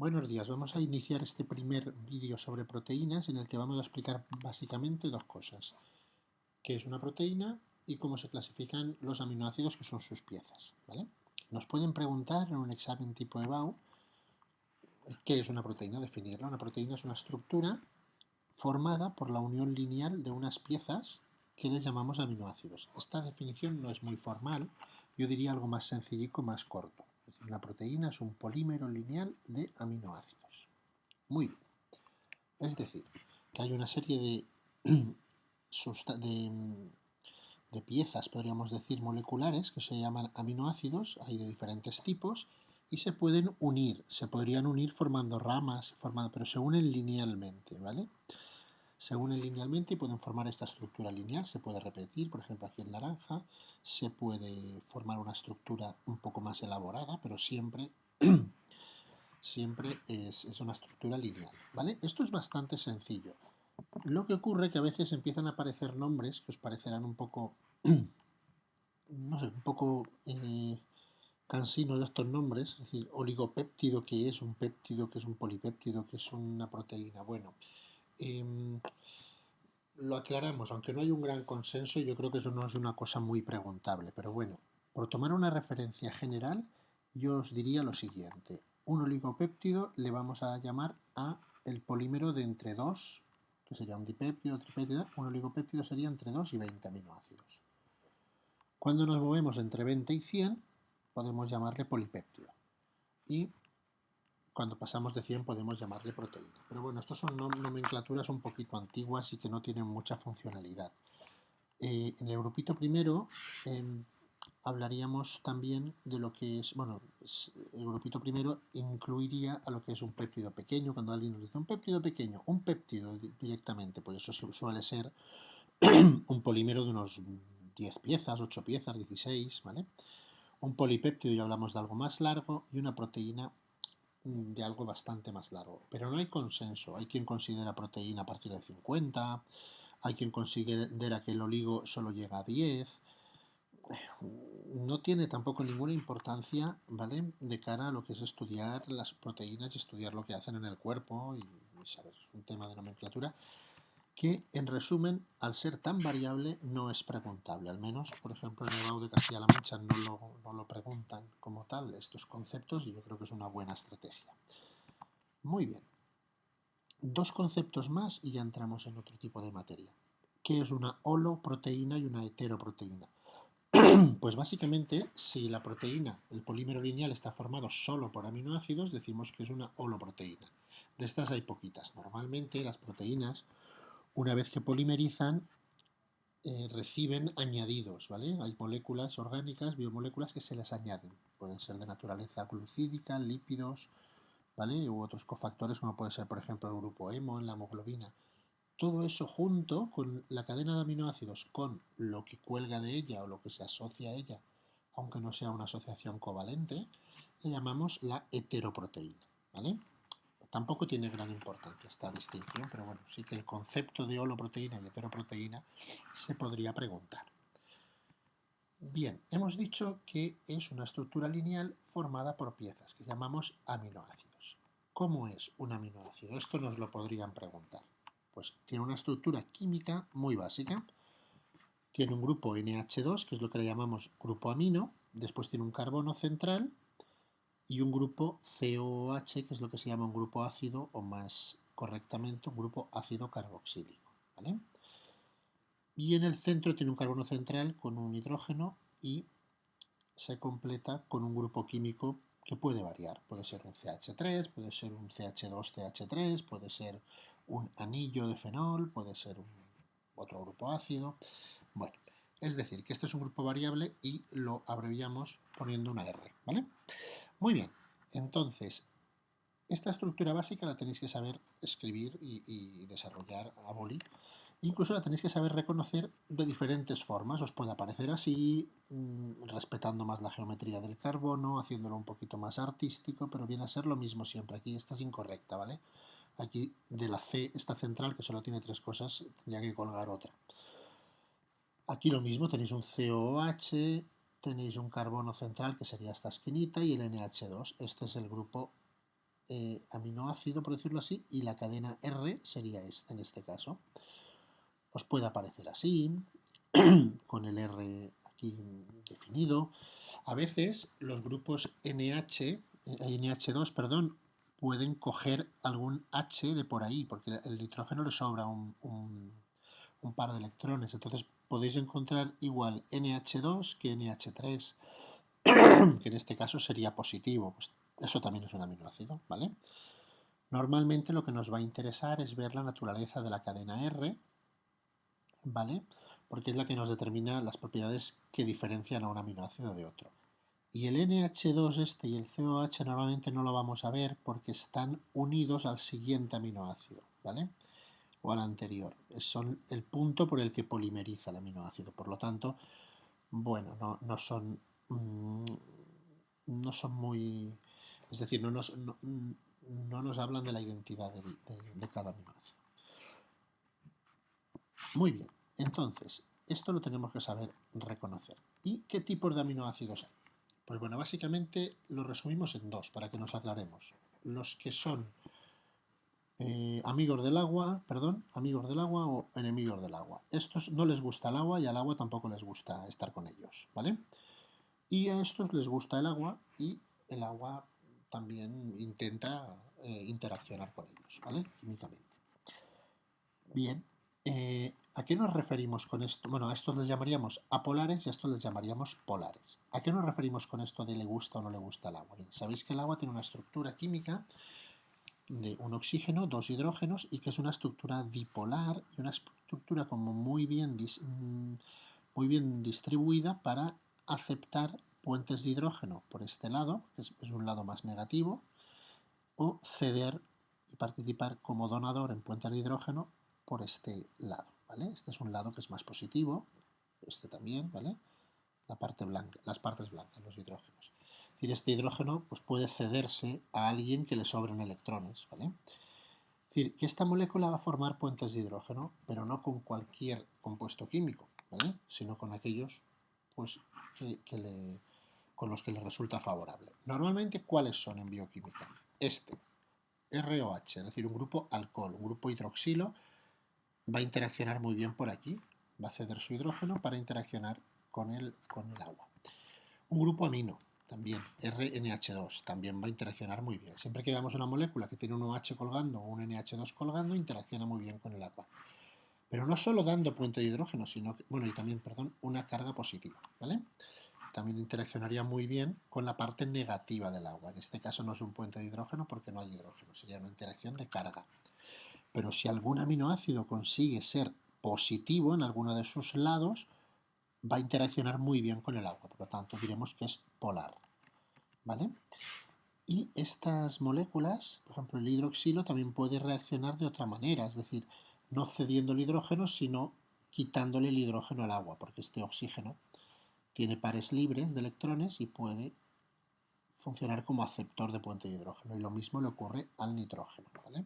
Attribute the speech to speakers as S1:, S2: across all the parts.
S1: Buenos días, vamos a iniciar este primer vídeo sobre proteínas en el que vamos a explicar básicamente dos cosas. Qué es una proteína y cómo se clasifican los aminoácidos que son sus piezas, ¿vale? Nos pueden preguntar en un examen tipo EBAU qué es una proteína, definirla. Una proteína es una estructura formada por la unión lineal de unas piezas que les llamamos aminoácidos. Esta definición no es muy formal, yo diría algo más sencillico, más corto. Es decir, una proteína es un polímero lineal de aminoácidos. Muy bien. Es decir, que hay una serie de piezas, podríamos decir, moleculares que se llaman aminoácidos, hay de diferentes tipos, y se pueden unir, se podrían unir formando ramas, pero se unen linealmente, ¿vale? Se unen linealmente y pueden formar esta estructura lineal, se puede repetir, por ejemplo aquí en naranja, se puede formar una estructura un poco más elaborada, pero siempre es una estructura lineal, ¿vale? Esto es bastante sencillo. Lo que ocurre es que a veces empiezan a aparecer nombres que os parecerán un poco, no sé, un poco cansinos de estos nombres, es decir, oligopéptido, que es un péptido, que es un polipéptido, que es una proteína. Bueno, eh, lo aclaramos, aunque no hay un gran consenso, yo creo que eso no es una cosa muy preguntable, pero bueno, por tomar una referencia general, yo os diría lo siguiente. Un oligopéptido le vamos a llamar a el polímero de entre 2, que sería un dipéptido, tripéptido. Un oligopéptido sería entre 2 y 20 aminoácidos. Cuando nos movemos entre 20 y 100, podemos llamarle polipéptido. Y cuando pasamos de 100 podemos llamarle proteína. Pero bueno, estas son nomenclaturas un poquito antiguas y que no tienen mucha funcionalidad. En el grupito primero hablaríamos también de lo que es, bueno, el grupito primero incluiría a lo que es un péptido pequeño. Cuando alguien nos dice un péptido pequeño, un péptido directamente, pues eso suele ser un polímero de unos 10 piezas, 8 piezas, 16, ¿vale? Un polipéptido ya hablamos de algo más largo y una proteína de algo bastante más largo. Pero no hay consenso. Hay quien considera proteína a partir de 50, hay quien considera que el oligo solo llega a 10. No tiene tampoco ninguna importancia, ¿vale? De cara a lo que es estudiar las proteínas y estudiar lo que hacen en el cuerpo y saber, es un tema de nomenclatura que, en resumen, al ser tan variable, no es preguntable. Al menos, por ejemplo, en el BAU de Castilla-La Mancha no lo preguntan como tal estos conceptos y yo creo que es una buena estrategia. Muy bien. Dos conceptos más y ya entramos en otro tipo de materia. ¿Qué es una holoproteína y una heteroproteína? Pues básicamente, si la proteína, el polímero lineal, está formado solo por aminoácidos, decimos que es una holoproteína. De estas hay poquitas. Normalmente las proteínas, una vez que polimerizan, reciben añadidos, ¿vale? Hay moléculas orgánicas, biomoléculas que se les añaden. Pueden ser de naturaleza glucídica, lípidos, ¿vale? U otros cofactores como puede ser, por ejemplo, el grupo hemo en la hemoglobina. Todo eso junto con la cadena de aminoácidos, con lo que cuelga de ella o lo que se asocia a ella, aunque no sea una asociación covalente, le llamamos la heteroproteína, ¿vale? Tampoco tiene gran importancia esta distinción, pero bueno, sí que el concepto de holoproteína y heteroproteína se podría preguntar. Bien, hemos dicho que es una estructura lineal formada por piezas que llamamos aminoácidos. ¿Cómo es un aminoácido? Esto nos lo podrían preguntar. Pues tiene una estructura química muy básica. Tiene un grupo NH2, que es lo que le llamamos grupo amino. Después tiene un carbono central y un grupo COOH, que es lo que se llama un grupo ácido, o más correctamente un grupo ácido carboxílico, ¿vale? Y en el centro tiene un carbono central con un hidrógeno y se completa con un grupo químico que puede variar. Puede ser un CH3, puede ser un CH2CH3, puede ser un anillo de fenol, puede ser otro grupo ácido. Bueno, es decir, que este es un grupo variable y lo abreviamos poniendo una R, ¿vale? Muy bien, entonces, esta estructura básica la tenéis que saber escribir y desarrollar a boli. Incluso la tenéis que saber reconocer de diferentes formas. Os puede aparecer así, respetando más la geometría del carbono, haciéndolo un poquito más artístico, pero viene a ser lo mismo siempre. Aquí esta es incorrecta, ¿vale? Aquí de la C, esta central, que solo tiene tres cosas, tendría que colgar otra. Aquí lo mismo, tenéis un COOH, tenéis un carbono central, que sería esta esquinita, y el NH2. Este es el grupo aminoácido, por decirlo así, y la cadena R sería esta en este caso. Os puede aparecer así, con el R aquí definido. A veces los grupos NH2, perdón, pueden coger algún H de por ahí, porque el nitrógeno le sobra un par de electrones. Entonces podéis encontrar igual NH2 que NH3, que en este caso sería positivo. Pues eso también es un aminoácido, ¿vale? Normalmente lo que nos va a interesar es ver la naturaleza de la cadena R, ¿vale? Porque es la que nos determina las propiedades que diferencian a un aminoácido de otro. Y el NH2 este y el COH normalmente no lo vamos a ver porque están unidos al siguiente aminoácido, ¿vale? O al anterior. Son el punto por el que polimeriza el aminoácido. Por lo tanto, bueno, no son muy... Es decir, no nos hablan de la identidad de cada aminoácido. Muy bien, entonces, esto lo tenemos que saber reconocer. ¿Y qué tipos de aminoácidos hay? Pues bueno, básicamente lo resumimos en dos para que nos aclaremos. Los que son amigos del agua o enemigos del agua. Estos no les gusta el agua y al agua tampoco les gusta estar con ellos, ¿vale? Y a estos les gusta el agua y el agua también intenta interaccionar con ellos, ¿vale? Químicamente. Bien, ¿a qué nos referimos con esto? Bueno, a estos les llamaríamos apolares y a estos les llamaríamos polares. ¿A qué nos referimos con esto de le gusta o no le gusta el agua? Bien, sabéis que el agua tiene una estructura química de un oxígeno, dos hidrógenos y que es una estructura dipolar y una estructura como muy bien distribuida para aceptar puentes de hidrógeno por este lado, que es un lado más negativo, o ceder y participar como donador en puentes de hidrógeno por este lado, ¿vale? Este es un lado que es más positivo, este también, ¿vale? La parte blanca, las partes blancas, los hidrógenos. Es decir, este hidrógeno pues, puede cederse a alguien que le sobren electrones, ¿vale? Es decir, que esta molécula va a formar puentes de hidrógeno, pero no con cualquier compuesto químico, ¿vale? Sino con aquellos pues, con los que le resulta favorable. Normalmente, ¿cuáles son en bioquímica? Este, ROH, es decir, un grupo alcohol, un grupo hidroxilo, va a interaccionar muy bien por aquí, va a ceder su hidrógeno para interaccionar con el agua. Un grupo amino, también, RNH2, también va a interaccionar muy bien. Siempre que veamos una molécula que tiene un OH colgando o un NH2 colgando, interacciona muy bien con el agua. Pero no solo dando puente de hidrógeno, sino que, bueno, y también, perdón, una carga positiva, ¿vale? También interaccionaría muy bien con la parte negativa del agua. En este caso no es un puente de hidrógeno porque no hay hidrógeno, sería una interacción de carga. Pero si algún aminoácido consigue ser positivo en alguno de sus lados, va a interaccionar muy bien con el agua, por lo tanto diremos que es polar, ¿vale? Y estas moléculas, por ejemplo el hidroxilo, también puede reaccionar de otra manera, es decir, no cediendo el hidrógeno, sino quitándole el hidrógeno al agua, porque este oxígeno tiene pares libres de electrones y puede funcionar como aceptor de puente de hidrógeno. Y lo mismo le ocurre al nitrógeno, ¿vale?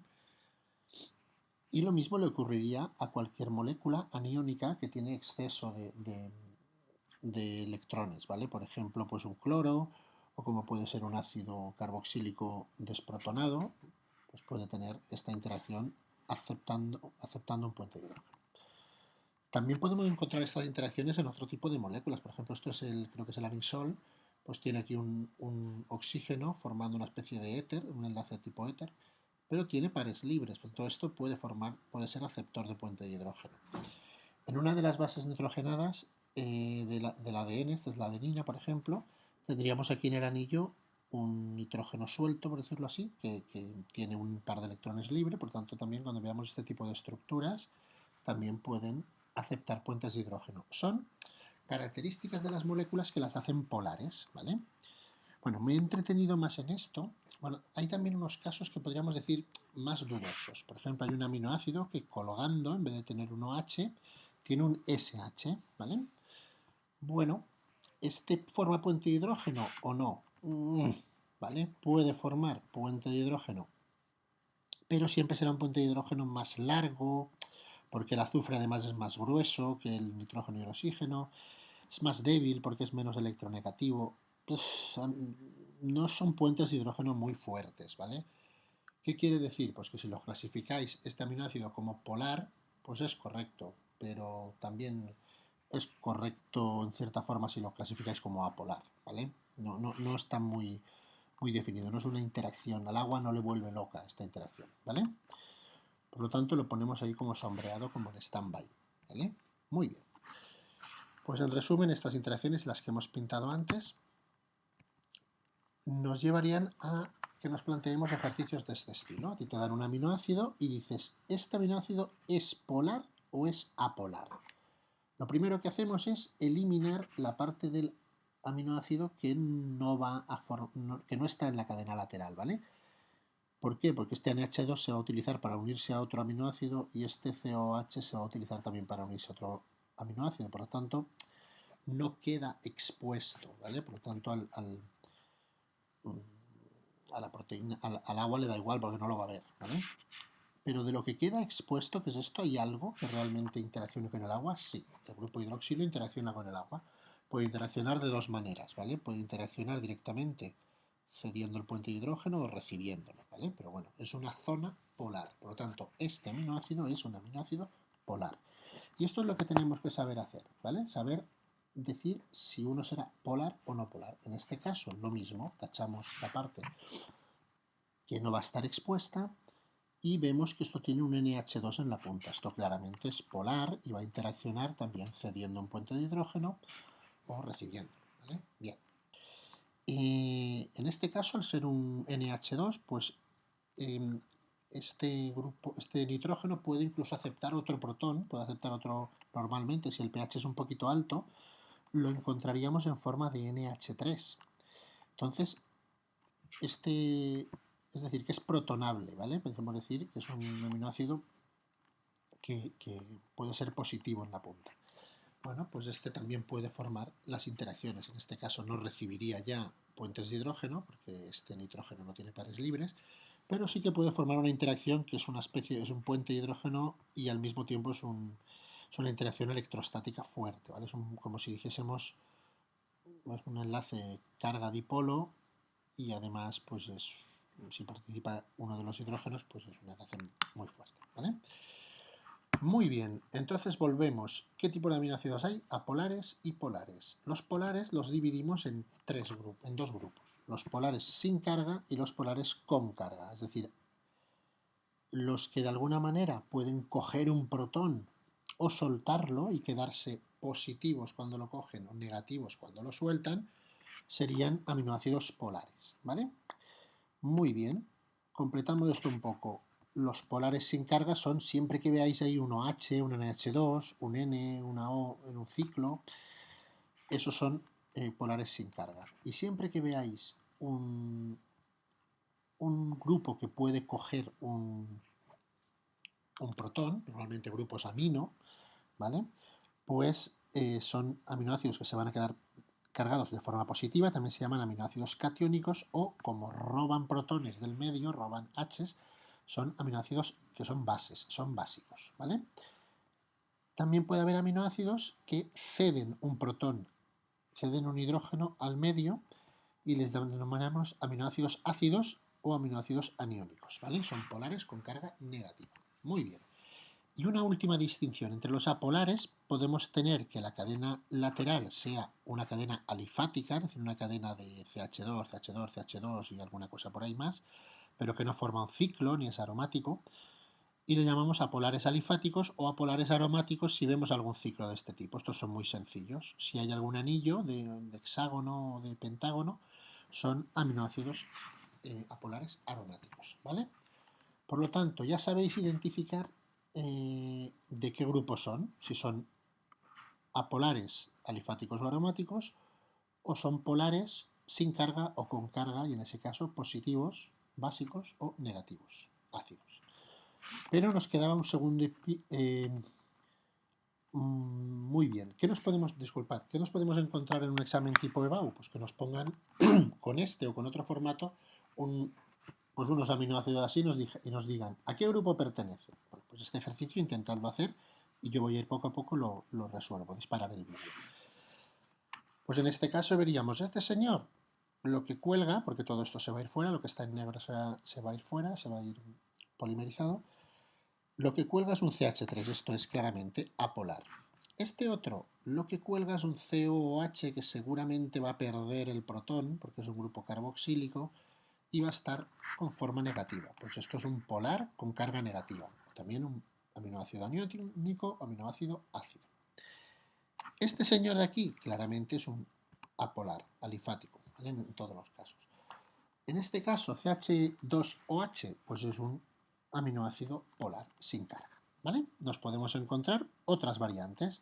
S1: Y lo mismo le ocurriría a cualquier molécula aniónica que tiene exceso de electrones, ¿vale? Por ejemplo, pues un cloro o como puede ser un ácido carboxílico desprotonado, pues puede tener esta interacción aceptando un puente de hidrógeno. También podemos encontrar estas interacciones en otro tipo de moléculas. Por ejemplo, esto es creo que es el anisol, pues tiene aquí un oxígeno formando una especie de éter, un enlace tipo éter, pero tiene pares libres. Por todo esto puede ser aceptor de puente de hidrógeno. En una de las bases nitrogenadas del ADN, esta es la adenina, por ejemplo, tendríamos aquí en el anillo un nitrógeno suelto, por decirlo así, que tiene un par de electrones libres, por tanto también cuando veamos este tipo de estructuras también pueden aceptar puentes de hidrógeno. Son características de las moléculas que las hacen polares, ¿vale? Bueno, me he entretenido más en esto. Bueno, hay también unos casos que podríamos decir más dudosos. Por ejemplo, hay un aminoácido que colgando, en vez de tener un OH, tiene un SH, ¿vale? Bueno, ¿este forma puente de hidrógeno o no? ¿Vale? Puede formar puente de hidrógeno, pero siempre será un puente de hidrógeno más largo, porque el azufre además es más grueso que el nitrógeno y el oxígeno, es más débil porque es menos electronegativo. Pues, no son puentes de hidrógeno muy fuertes, ¿vale? ¿Qué quiere decir? Pues que si lo clasificáis este aminoácido como polar, pues es correcto, pero también es correcto en cierta forma si lo clasificáis como apolar, ¿vale? No está muy definido, no es una interacción, al agua no le vuelve loca esta interacción, ¿vale? Por lo tanto, lo ponemos ahí como sombreado, como en stand-by, ¿vale? Muy bien. Pues en resumen, estas interacciones, las que hemos pintado antes, nos llevarían a que nos planteemos ejercicios de este estilo. A ti te dan un aminoácido y dices, ¿este aminoácido es polar o es apolar? Lo primero que hacemos es eliminar la parte del aminoácido que que no está en la cadena lateral, ¿vale? ¿Por qué? Porque este NH2 se va a utilizar para unirse a otro aminoácido y este COH se va a utilizar también para unirse a otro aminoácido. Por lo tanto, no queda expuesto, ¿vale? Por lo tanto, a la proteína, al agua le da igual porque no lo va a ver, ¿vale? Pero de lo que queda expuesto, que es esto, ¿hay algo que realmente interaccione con el agua? Sí, el grupo hidroxilo interacciona con el agua. Puede interaccionar de dos maneras, ¿vale? Puede interaccionar directamente cediendo el puente de hidrógeno o recibiéndolo, ¿vale? Pero bueno, es una zona polar. Por lo tanto, este aminoácido es un aminoácido polar. Y esto es lo que tenemos que saber hacer, ¿vale? Saber decir si uno será polar o no polar. En este caso, lo mismo, tachamos la parte que no va a estar expuesta y vemos que esto tiene un NH2 en la punta. Esto claramente es polar y va a interaccionar también cediendo un puente de hidrógeno o recibiendo, ¿vale? Bien. En este caso, al ser un NH2, pues este nitrógeno puede incluso aceptar otro protón, puede aceptar otro normalmente, si el pH es un poquito alto, lo encontraríamos en forma de NH3. Entonces, es decir, que es protonable, ¿vale? Podemos decir que es un aminoácido que puede ser positivo en la punta. Bueno, pues este también puede formar las interacciones. En este caso no recibiría ya puentes de hidrógeno, porque este nitrógeno no tiene pares libres, pero sí que puede formar una interacción que es una especie, es un puente de hidrógeno y al mismo tiempo es una interacción electrostática fuerte, ¿vale? Es como si dijésemos un enlace carga-dipolo y además, pues si participa uno de los hidrógenos, pues es una enlace muy fuerte, ¿vale? Muy bien, entonces volvemos. ¿Qué tipo de aminoácidos hay? Apolares y polares. Los polares los dividimos en dos grupos. Los polares sin carga y los polares con carga. Es decir, los que de alguna manera pueden coger un protón o soltarlo y quedarse positivos cuando lo cogen o negativos cuando lo sueltan, serían aminoácidos polares, ¿vale? Muy bien, completamos esto un poco. Los polares sin carga son siempre que veáis ahí un OH, un NH2, un N, una O en un ciclo, esos son polares sin carga. Y siempre que veáis un grupo que puede coger un protón, normalmente grupos amino, ¿vale? Pues son aminoácidos que se van a quedar cargados de forma positiva, también se llaman aminoácidos catiónicos o como roban protones del medio, roban H's, son aminoácidos que son bases, son básicos, ¿vale? También puede haber aminoácidos que ceden un protón, ceden un hidrógeno al medio y les denominamos aminoácidos ácidos o aminoácidos aniónicos, ¿vale? Son polares con carga negativa. Muy bien. Y una última distinción. Entre los apolares podemos tener que la cadena lateral sea una cadena alifática, es decir, una cadena de CH2, CH2, CH2 y alguna cosa por ahí más, pero que no forma un ciclo ni es aromático. Y le llamamos apolares alifáticos o apolares aromáticos si vemos algún ciclo de este tipo. Estos son muy sencillos. Si hay algún anillo de hexágono o de pentágono, son aminoácidos apolares aromáticos, ¿vale? Por lo tanto, ya sabéis identificar de qué grupo son, si son apolares alifáticos o aromáticos, o son polares sin carga o con carga, y en ese caso positivos, básicos o negativos, ácidos. Pero nos quedaba un segundo. Muy bien. ¿Qué nos podemos encontrar en un examen tipo EBAU? Pues que nos pongan con este o con otro formato pues unos aminoácidos así y nos digan ¿a qué grupo pertenece? Bueno, pues este ejercicio intentadlo hacer y yo voy a ir poco a poco lo resuelvo. Podéis parar el vídeo. Pues en este caso veríamos, este señor Lo que cuelga, porque todo esto se va a ir fuera, lo que está en negro se va a ir fuera, se va a ir polimerizado. Lo que cuelga es un CH3, esto es claramente apolar. Este otro, lo que cuelga es un COOH que seguramente va a perder el protón, porque es un grupo carboxílico, y va a estar con forma negativa. Pues esto es un polar con carga negativa. O también un aminoácido aniónico, aminoácido ácido. Este señor de aquí claramente es un apolar, alifático, ¿vale? En todos los casos. En este caso, CH2OH, pues es un aminoácido polar sin carga, ¿vale? Nos podemos encontrar otras variantes.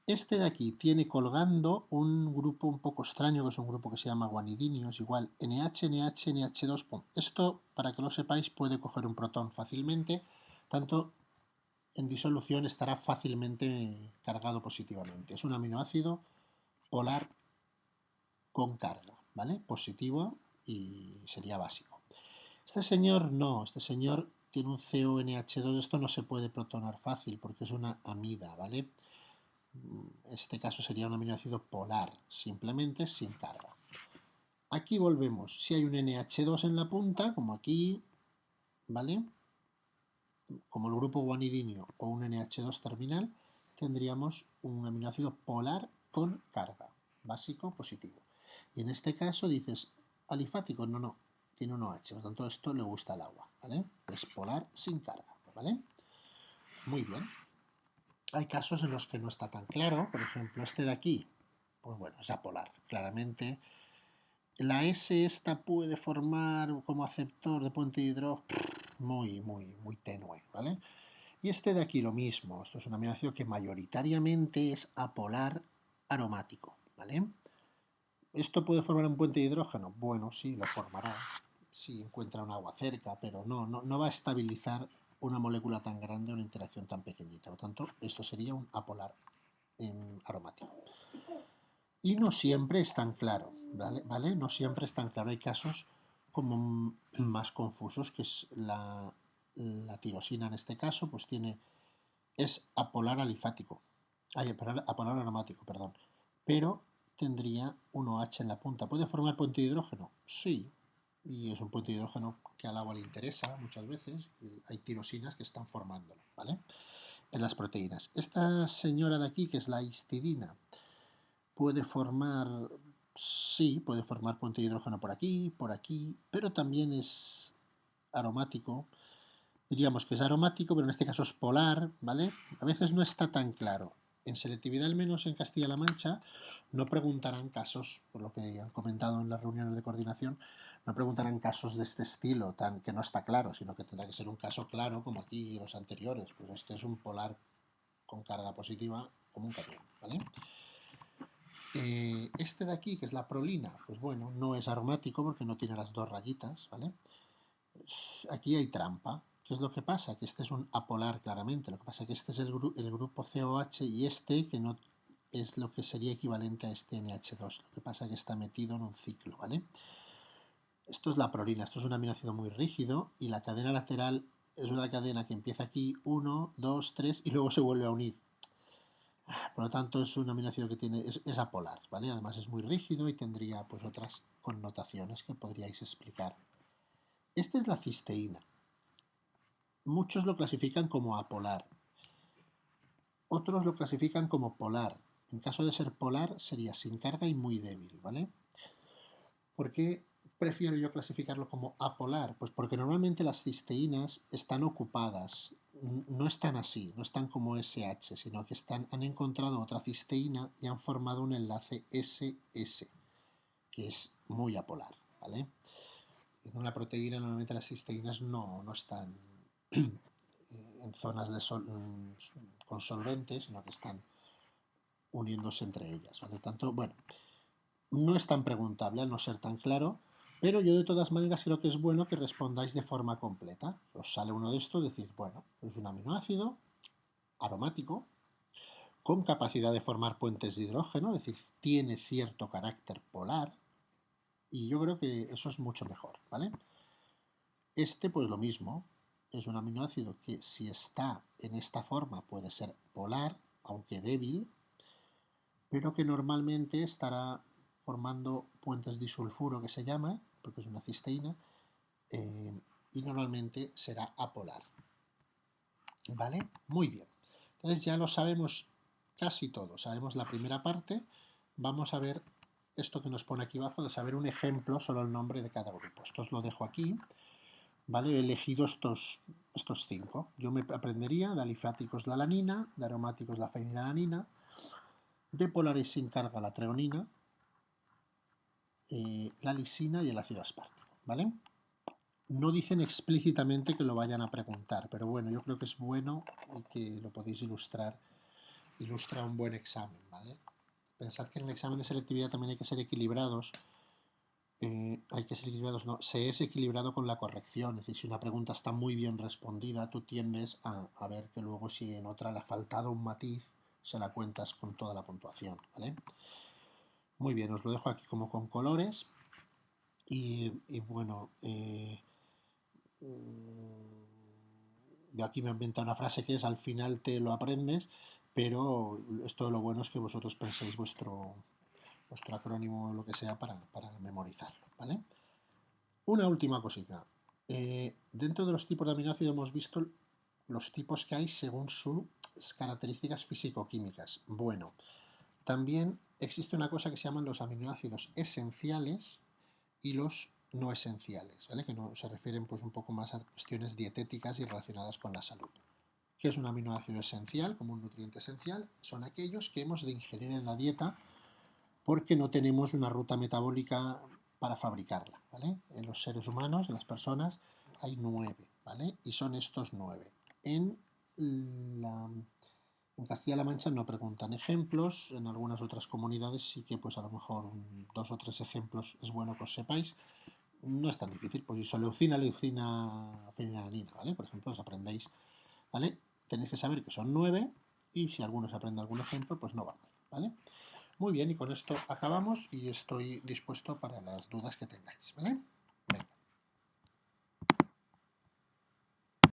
S1: Este de aquí tiene colgando un grupo un poco extraño, que es un grupo que se llama guanidinio, es igual NH, NH, NH2. Esto, para que lo sepáis, puede coger un protón fácilmente, tanto en disolución estará fácilmente cargado positivamente. Es un aminoácido polar con carga, ¿vale? Positivo y sería básico. Este señor no, este señor tiene un CONH2, esto no se puede protonar fácil porque es una amida, ¿vale? Este caso sería un aminoácido polar, simplemente sin carga. Aquí volvemos, si hay un NH2 en la punta, como aquí, ¿vale? Como el grupo guanidinio o un NH2 terminal, tendríamos un aminoácido polar con carga, básico positivo. Y en este caso dices, alifático, no, tiene un OH, por lo tanto esto le gusta al agua, ¿vale? Es polar sin carga, ¿vale? Muy bien. Hay casos en los que no está tan claro, por ejemplo este de aquí, pues bueno, es apolar, claramente. La S esta puede formar como aceptor de puente de hidrógeno muy tenue, ¿vale? Y este de aquí lo mismo, esto es un aminoácido que mayoritariamente es apolar aromático, ¿vale? ¿Esto puede formar un puente de hidrógeno? Bueno, sí, lo formará si encuentra un agua cerca, pero no va a estabilizar una molécula tan grande, una interacción tan pequeñita. Por lo tanto, esto sería un apolar aromático. Y no siempre es tan claro, ¿vale? No siempre es tan claro. Hay casos como más confusos, que es la tirosina en este caso, pues es apolar alifático, apolar aromático, perdón, pero tendría un OH en la punta. ¿Puede formar puente de hidrógeno? Sí, y es un puente de hidrógeno que al agua le interesa muchas veces, y hay tirosinas que están formándolo, ¿vale? En las proteínas. Esta señora de aquí, que es la histidina, puede formar, sí, puede formar puente de hidrógeno por aquí, pero también es aromático. Diríamos que es aromático, pero en este caso es polar, ¿vale? A veces no está tan claro. En selectividad, al menos en Castilla-La Mancha, no preguntarán casos, por lo que han comentado en las reuniones de coordinación, no preguntarán casos de este estilo, tan que no está claro, sino que tendrá que ser un caso claro, como aquí los anteriores. Pues este es un polar con carga positiva como un camión, ¿vale? Este de aquí, que es la prolina, pues bueno, no es aromático porque no tiene las dos rayitas, ¿vale? Aquí hay trampa. ¿Qué es lo que pasa? Que este es un apolar claramente. Lo que pasa es que este es el grupo COH y este que no es lo que sería equivalente a este NH2. Lo que pasa es que está metido en un ciclo, ¿vale? Esto es la prolina. Esto es un aminoácido muy rígido y la cadena lateral es una cadena que empieza aquí, 1, 2, 3 y luego se vuelve a unir. Por lo tanto, es un aminoácido que es apolar, ¿vale? Además es muy rígido y tendría pues otras connotaciones que podríais explicar. Esta es la cisteína. Muchos lo clasifican como apolar, otros lo clasifican como polar. En caso de ser polar sería sin carga y muy débil, ¿vale? ¿Por qué prefiero yo clasificarlo como apolar? Pues porque normalmente las cisteínas están ocupadas, no están así, no están como SH, sino que han encontrado otra cisteína y han formado un enlace SS, que es muy apolar, ¿vale? En una proteína normalmente las cisteínas no están en zonas con solventes, sino que están uniéndose entre ellas. ¿Vale? Tanto, bueno, no es tan preguntable al no ser tan claro, pero yo de todas maneras creo que es bueno que respondáis de forma completa. Os sale uno de estos, decir, bueno, es un aminoácido aromático con capacidad de formar puentes de hidrógeno, es decir, tiene cierto carácter polar, y yo creo que eso es mucho mejor, ¿vale? Este, pues lo mismo, es un aminoácido que si está en esta forma puede ser polar, aunque débil, pero que normalmente estará formando puentes disulfuro que se llama, porque es una cisteína, y normalmente será apolar. ¿Vale? Muy bien. Entonces ya lo sabemos casi todo. Sabemos la primera parte. Vamos a ver esto que nos pone aquí abajo, de saber un ejemplo, solo el nombre de cada grupo. Esto os lo dejo aquí. ¿Vale? He elegido estos 5. Yo me aprendería de alifáticos la alanina, de aromáticos la fenilalanina, de polares sin carga la treonina, la lisina y el ácido aspartico. ¿Vale? No dicen explícitamente que lo vayan a preguntar, pero bueno, yo creo que es bueno y que lo podéis ilustrar. Ilustra un buen examen, ¿vale? Pensad que en el examen de selectividad también hay que ser equilibrados. No, se es equilibrado con la corrección. Es decir, si una pregunta está muy bien respondida, tú tiendes a ver que luego si en otra le ha faltado un matiz, se la cuentas con toda la puntuación, ¿vale? Muy bien, os lo dejo aquí como con colores. Y bueno, yo aquí me he inventado una frase que es: al final te lo aprendes, pero esto lo bueno es que vosotros penséis vuestro acrónimo o lo que sea para memorizarlo, ¿vale? Una última cosita. Dentro de los tipos de aminoácidos hemos visto los tipos que hay según sus características físico-químicas. Bueno, también existe una cosa que se llaman los aminoácidos esenciales y los no esenciales, ¿vale? Que no, se refieren pues un poco más a cuestiones dietéticas y relacionadas con la salud. ¿Qué es un aminoácido esencial, como un nutriente esencial? Son aquellos que hemos de ingerir en la dieta porque no tenemos una ruta metabólica para fabricarla, ¿vale? En los seres humanos, en las personas, hay 9, ¿vale? Y son estos 9. En Castilla-La Mancha no preguntan ejemplos, en algunas otras comunidades sí que pues a lo mejor 2 o 3 ejemplos es bueno que os sepáis. No es tan difícil, pues isoleucina, leucina, fenilalanina, ¿vale? Por ejemplo, os aprendéis, ¿vale? Tenéis que saber que son 9 y si alguno se aprende algún ejemplo, pues no va mal, ¿vale? Muy bien, y con esto acabamos y estoy dispuesto para las dudas que tengáis, ¿vale?